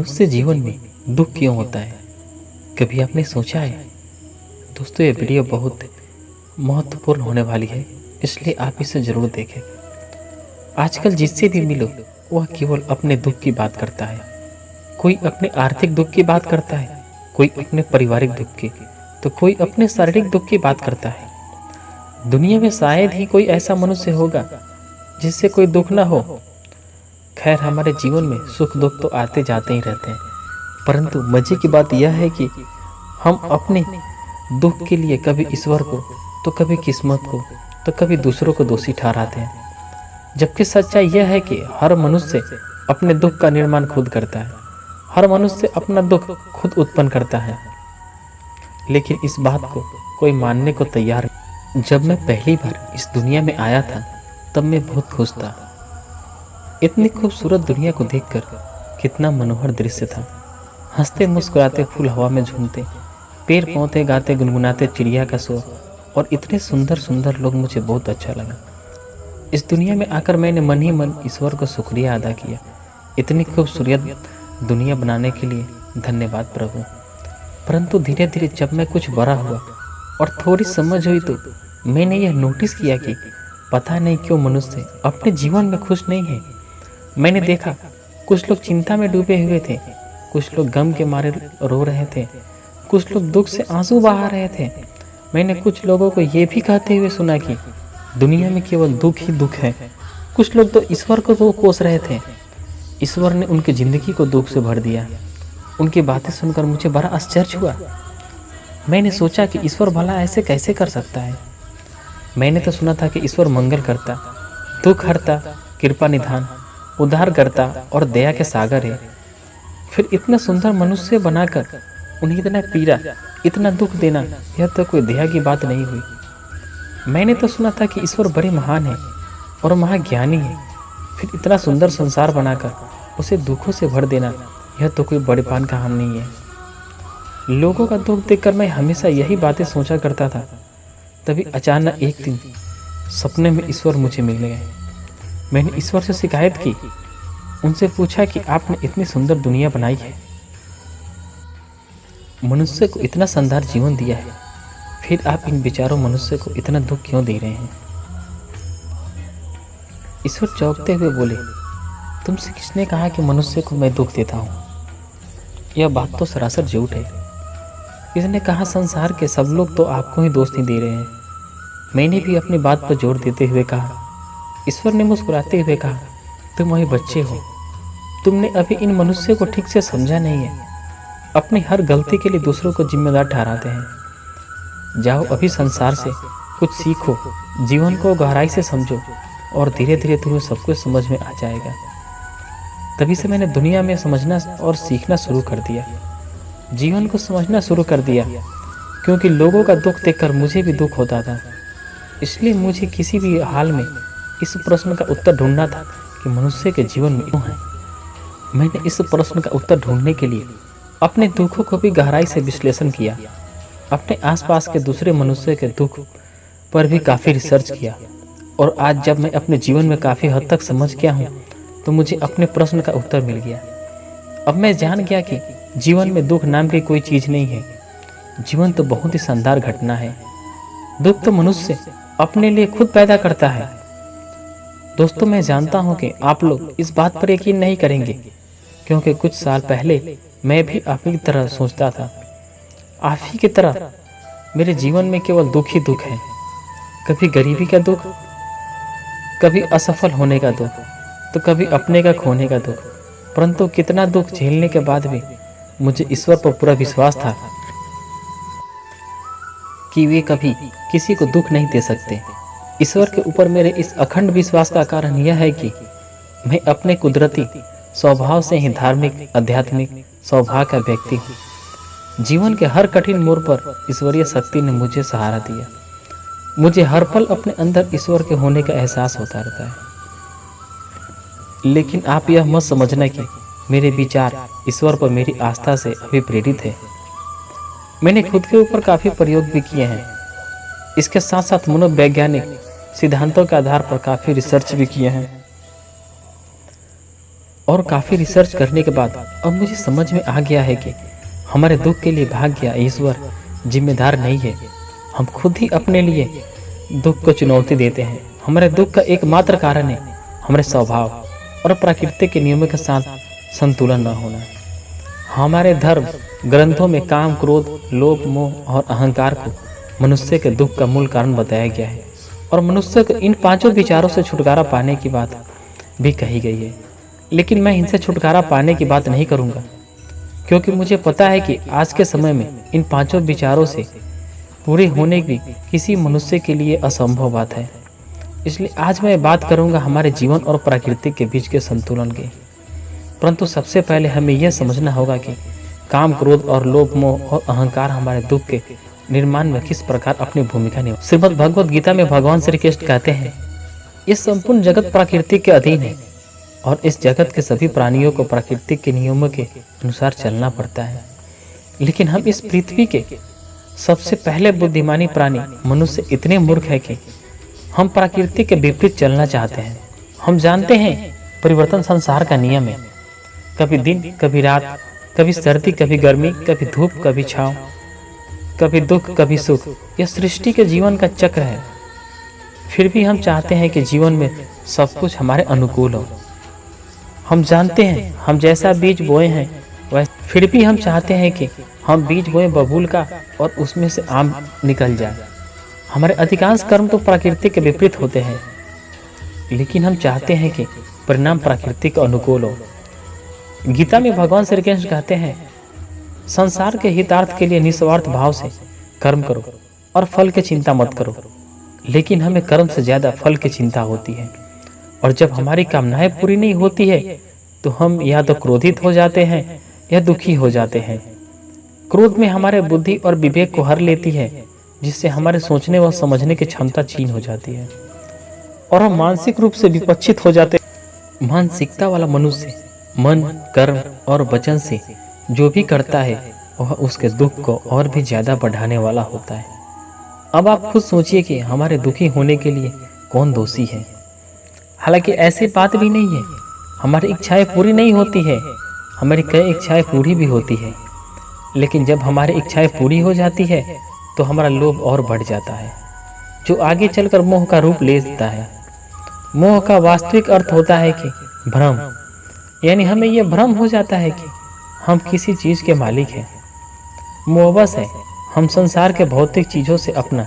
मनुष्य जीवन में दुख क्यों होता है? कभी आपने सोचा है? दोस्तों, ये वीडियो बहुत महत्वपूर्ण होने वाली है, इसलिए आप इसे ज़रूर देखें। आजकल जिससे भी मिलो वह केवल अपने दुख की बात करता है। कोई अपने आर्थिक दुख की बात करता है, कोई अपने पारिवारिक दुख की, तो कोई अपने शारीरिक दुख की बात करता है। दुनिया में शायद ही कोई ऐसा मनुष्य होगा जिससे कोई दुख ना हो। खैर, हमारे जीवन में सुख दुख तो आते जाते ही रहते हैं, परंतु मजे की बात यह है कि हम अपने दुख के लिए कभी ईश्वर को, तो कभी किस्मत को, तो कभी दूसरों को दोषी ठहराते हैं। जबकि सच्चाई यह है कि हर मनुष्य अपने दुख का निर्माण खुद करता है। हर मनुष्य अपना दुख खुद उत्पन्न करता है, लेकिन इस बात को कोई मानने को तैयार नहीं। जब मैं पहली बार इस दुनिया में आया था तब मैं बहुत खुश था। इतनी खूबसूरत दुनिया को देखकर कितना मनोहर दृश्य था। हंसते मुस्कुराते फूल हवा में झूमते, पेड़ पौधे गाते गुनगुनाते चिड़िया का शोर, और इतने सुंदर सुंदर लोग, मुझे बहुत अच्छा लगा। इस दुनिया में आकर मैंने मन ही मन ईश्वर को शुक्रिया अदा किया। इतनी खूबसूरत दुनिया बनाने के लिए धन्यवाद प्रभु। परंतु धीरे धीरे जब मैं कुछ बड़ा हुआ और थोड़ी समझ हुई तो मैंने यह नोटिस किया कि पता नहीं क्यों मनुष्य अपने जीवन में खुश नहीं है। मैंने देखा कुछ लोग चिंता में डूबे हुए थे, कुछ लोग गम के मारे रो रहे थे, कुछ लोग दुख से आंसू बहा रहे थे। मैंने कुछ लोगों को ये भी कहते हुए सुना कि दुनिया में केवल दुख ही दुख है। कुछ लोग तो ईश्वर को तो कोस रहे थे। ईश्वर ने उनकी ज़िंदगी को दुख से भर दिया। उनकी बातें सुनकर मुझे बड़ा आश्चर्य हुआ। मैंने सोचा कि ईश्वर भला ऐसे कैसे कर सकता है। मैंने तो सुना था कि ईश्वर मंगल करता, दुख हरता, कृपा निधान, उद्धार करता और दया के सागर है। फिर इतना सुंदर मनुष्य बनाकर उन्हें इतना पीड़ा, इतना दुख देना, यह तो कोई दया की बात नहीं हुई। मैंने तो सुना था कि ईश्वर बड़े महान है और महाज्ञानी है। फिर इतना सुंदर संसार बनाकर उसे दुखों से भर देना, यह तो कोई बड़ेपन का काम नहीं है। लोगों का दुख देखकर मैं हमेशा यही बातें सोचा करता था। तभी अचानक एक दिन सपने में ईश्वर मुझे मिल गए। मैंने ईश्वर से शिकायत की, उनसे पूछा कि आपने इतनी सुंदर दुनिया बनाई है, मनुष्य को इतना शानदार जीवन दिया है, फिर आप इन बेचारों मनुष्य को इतना दुख क्यों दे रहे हैं? ईश्वर चौंकते हुए बोले, तुमसे किसने कहा कि मनुष्य को मैं दुख देता हूँ? यह बात तो सरासर झूठ है। किसने कहा संसार के सब लोग तो आपको ही दोष नहीं दे रहे हैं? मैंने भी अपनी बात पर जोर देते हुए कहा। ईश्वर ने मुस्कुराते हुए कहा, तुम वही बच्चे हो, तुमने अभी इन मनुष्य को ठीक से समझा नहीं है। अपनी हर गलती के लिए दूसरों को जिम्मेदार ठहराते हैं। जाओ अभी संसार से कुछ सीखो, जीवन को गहराई से समझो और धीरे धीरे तुम्हें सब कुछ समझ में आ जाएगा। तभी से मैंने दुनिया में समझना और सीखना शुरू कर दिया, जीवन को समझना शुरू कर दिया, क्योंकि लोगों का दुख देखकर मुझे भी दुख होता था। इसलिए मुझे किसी भी हाल में इस प्रश्न का उत्तर ढूंढना था कि मनुष्य के जीवन में क्यों है। मैंने इस प्रश्न का उत्तर ढूंढने के लिए अपने दुखों को भी गहराई से विश्लेषण किया, अपने आसपास के दूसरे मनुष्य के दुख पर भी काफ़ी रिसर्च किया, और आज जब मैं अपने जीवन में काफ़ी हद तक समझ गया हूँ तो मुझे अपने प्रश्न का उत्तर मिल गया। अब मैं जान गया कि जीवन में दुख नाम की कोई चीज़ नहीं है। जीवन तो बहुत ही शानदार घटना है। दुख तो मनुष्य अपने लिए खुद पैदा करता है। दोस्तों, मैं जानता हूं कि आप लोग इस बात पर यकीन नहीं करेंगे, क्योंकि कुछ साल पहले मैं भी आप ही की तरह सोचता था। आप ही की तरह मेरे जीवन में केवल दुख ही दुख है। कभी गरीबी का दुख, कभी असफल होने का दुख, तो कभी अपने का खोने का दुख। परंतु कितना दुख झेलने के बाद भी मुझे ईश्वर पर पूरा विश्वास था कि वे कभी किसी को दुख नहीं दे सकते। ईश्वर के ऊपर मेरे इस अखंड विश्वास का कारण यह है कि मैं अपने कुदरती स्वभाव से ही धार्मिक, आध्यात्मिक स्वभाव का व्यक्ति हूँ। जीवन के हर कठिन मोड़ पर ईश्वरीय शक्ति ने मुझे सहारा दिया। मुझे हर पल अपने अंदर ईश्वर के होने का एहसास होता रहता है। लेकिन आप यह मत समझना कि मेरे विचार ईश्वर पर मेरी आस्था से अभी प्रेरित है। मैंने खुद के ऊपर काफ़ी प्रयोग भी किए हैं। इसके साथ साथ मनोवैज्ञानिक सिद्धांतों के आधार पर काफ़ी रिसर्च भी किए हैं। और काफ़ी रिसर्च करने के बाद अब मुझे समझ में आ गया है कि हमारे दुख के लिए भाग्य या ईश्वर जिम्मेदार नहीं है। हम खुद ही अपने लिए दुख को चुनौती देते हैं। हमारे दुख का एकमात्र कारण है हमारे स्वभाव और प्रकृति के नियमों के साथ संतुलन न होना। हमारे धर्म ग्रंथों में काम, क्रोध, लोभ, मोह और अहंकार को मनुष्य के दुख का मूल कारण बताया गया है और मनुष्य को इन पांचों विचारों से छुटकारा पाने की बात भी कही गई है। लेकिन मैं इनसे छुटकारा पाने की बात नहीं करूंगा, क्योंकि मुझे पता है कि आज के समय में इन पांचों विचारों से पूरे होने की किसी मनुष्य के लिए असंभव बात है। इसलिए आज मैं बात करूंगा हमारे जीवन और प्रकृति के बीच के संतुलन की। परंतु सबसे पहले हमें यह समझना होगा कि काम, क्रोध और लोभ, मोह और अहंकार हमारे दुख के निर्माण में किस प्रकार अपनी भूमिका निभा। श्रीमद् भगवद गीता में भगवान श्री कृष्ण कहते हैं, ये संपूर्ण जगत प्रकृति के अधीन है और इस जगत के सभी प्राणियों को प्रकृति के नियमों के अनुसार चलना पड़ता है। लेकिन हम इस पृथ्वी के सबसे पहले बुद्धिमानी प्राणी मनुष्य इतने मूर्ख है कि हम प्रकृति के विपरीत चलना चाहते हैं। हम जानते हैं परिवर्तन संसार का नियम है, कभी दिन कभी रात, कभी सर्दी कभी गर्मी, कभी धूप कभी छांव, कभी दुख कभी सुख। यह सृष्टि के जीवन का चक्र है। फिर भी हम चाहते हैं कि जीवन में सब कुछ हमारे अनुकूल हो। हम जानते हैं हम जैसा बीज बोए हैं वैसे, फिर भी हम चाहते हैं कि हम बीज बोए बबूल का और उसमें से आम निकल जाए। हमारे अधिकांश कर्म तो प्रकृति के विपरीत होते हैं, लेकिन हम चाहते हैं कि परिणाम प्रकृति के अनुकूल हो। गीता में भगवान श्री कृष्ण कहते हैं, संसार के हितार्थ के लिए निस्वार्थ भाव से कर्म करो और फल की चिंता मत करो। लेकिन हमें कर्म से ज्यादा फल की चिंता होती है, और जब हमारी कामनाएं पूरी नहीं होती है तो हम या तो क्रोधित हो जाते हैं या दुखी हो जाते हैं। क्रोध में हमारे बुद्धि और विवेक को हर लेती है, जिससे हमारे सोचने व समझने की क्षमता छीन हो जाती है और हम मानसिक रूप से विपक्षित हो जाते हैं। मानसिकता वाला मनुष्य मन, कर्म और वचन से जो भी करता है वह उसके दुख को और भी ज्यादा बढ़ाने वाला होता है। अब आप खुद सोचिए कि हमारे दुखी होने के लिए कौन दोषी है। हालांकि ऐसी बात भी नहीं है, हमारी इच्छाएं पूरी नहीं होती है, हमारी कई इच्छाएं पूरी भी होती है। लेकिन जब हमारी इच्छाएं पूरी हो जाती है तो हमारा लोभ और बढ़ जाता है, जो आगे चलकर मोह का रूप ले लेता है। मोह का वास्तविक अर्थ होता है कि भ्रम, यानी हमें यह भ्रम हो जाता है कि हम किसी चीज के मालिक हैं। मोहवश है हम संसार के भौतिक चीजों से अपना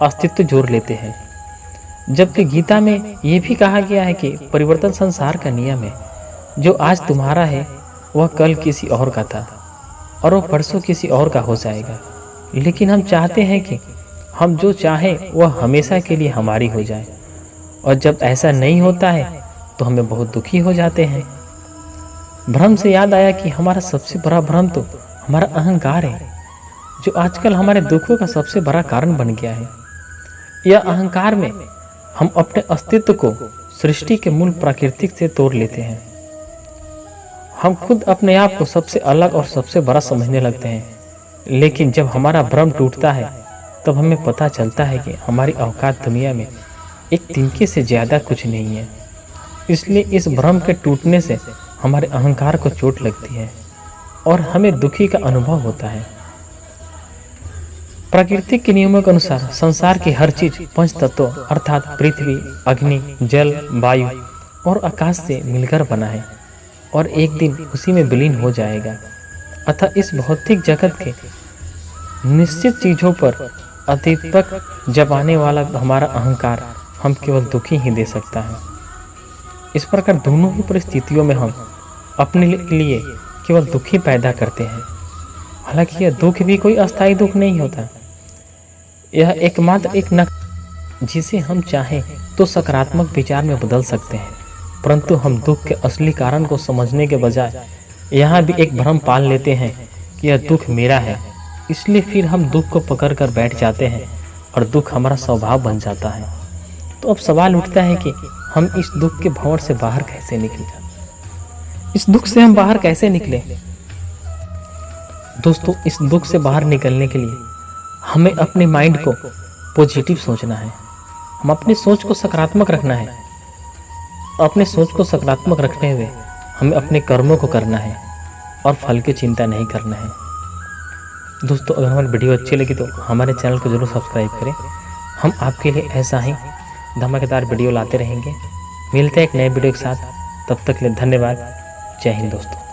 अस्तित्व जोड़ लेते हैं, जबकि गीता में यह भी कहा गया है कि परिवर्तन संसार का नियम है। जो आज तुम्हारा है वह कल किसी और का था और वह परसों किसी और का हो जाएगा। लेकिन हम चाहते हैं कि हम जो चाहें वह हमेशा के लिए हमारी हो जाए, और जब ऐसा नहीं होता है तो हमें बहुत दुखी हो जाते हैं। भ्रम से याद आया कि हमारा सबसे बड़ा भ्रम तो हमारा अहंकार है, जो आजकल हमारे दुखों का सबसे बड़ा कारण बन गया है। यह अहंकार में हम अपने अस्तित्व को सृष्टि के मूल प्राकृतिक से तोड़ लेते हैं। हम खुद अपने आप को सबसे अलग और सबसे बड़ा समझने लगते हैं। लेकिन जब हमारा भ्रम टूटता है तब हमें पता चलता है कि हमारी औकात दुनिया में एक तिनके से ज्यादा कुछ नहीं है। इसलिए इस भ्रम के टूटने से हमारे अहंकार को चोट लगती है और हमें दुखी का अनुभव होता है। प्रकृति के नियमों के अनुसार संसार की हर चीज पंच तत्वों अर्थात पृथ्वी, अग्नि, जल, वायु और आकाश से मिलकर बना है और एक दिन उसी में विलीन हो जाएगा। अतः इस भौतिक जगत के निश्चित चीजों पर अधिपक जमाने वाला हमारा अहंकार हम केवल दुखी ही दे सकता है। इस प्रकार दोनों ही परिस्थितियों में हम अपने लिए केवल दुखी पैदा करते हैं। हालांकि यह दुख भी कोई अस्थायी दुख नहीं होता, यह एकमात्र एक नक्शा जिसे हम चाहें तो सकारात्मक विचार में बदल सकते हैं। परंतु हम दुख के असली कारण को समझने के बजाय यहाँ भी एक भ्रम पाल लेते हैं कि यह दुख मेरा है, इसलिए फिर हम दुख को पकड़कर बैठ जाते हैं और दुख हमारा स्वभाव बन जाता है। तो अब सवाल उठता है कि हम इस दुख के भंवर से बाहर कैसे निकले, इस दुख से हम बाहर कैसे निकले। दोस्तों, इस दुख से बाहर निकलने के लिए हमें अपने माइंड को पॉजिटिव सोचना है। हम अपनी सोच को सकारात्मक रखना है। अपने सोच को सकारात्मक रखते हुए हमें अपने कर्मों को करना है और फल की चिंता नहीं करना है। दोस्तों, अगर हमारी वीडियो अच्छी लगी तो हमारे चैनल को जरूर सब्सक्राइब करें। हम आपके लिए ऐसा ही धमाकेदार वीडियो लाते रहेंगे। मिलते हैं एक नए वीडियो के साथ, तब तक के लिए धन्यवाद। जय हिंद दोस्तों।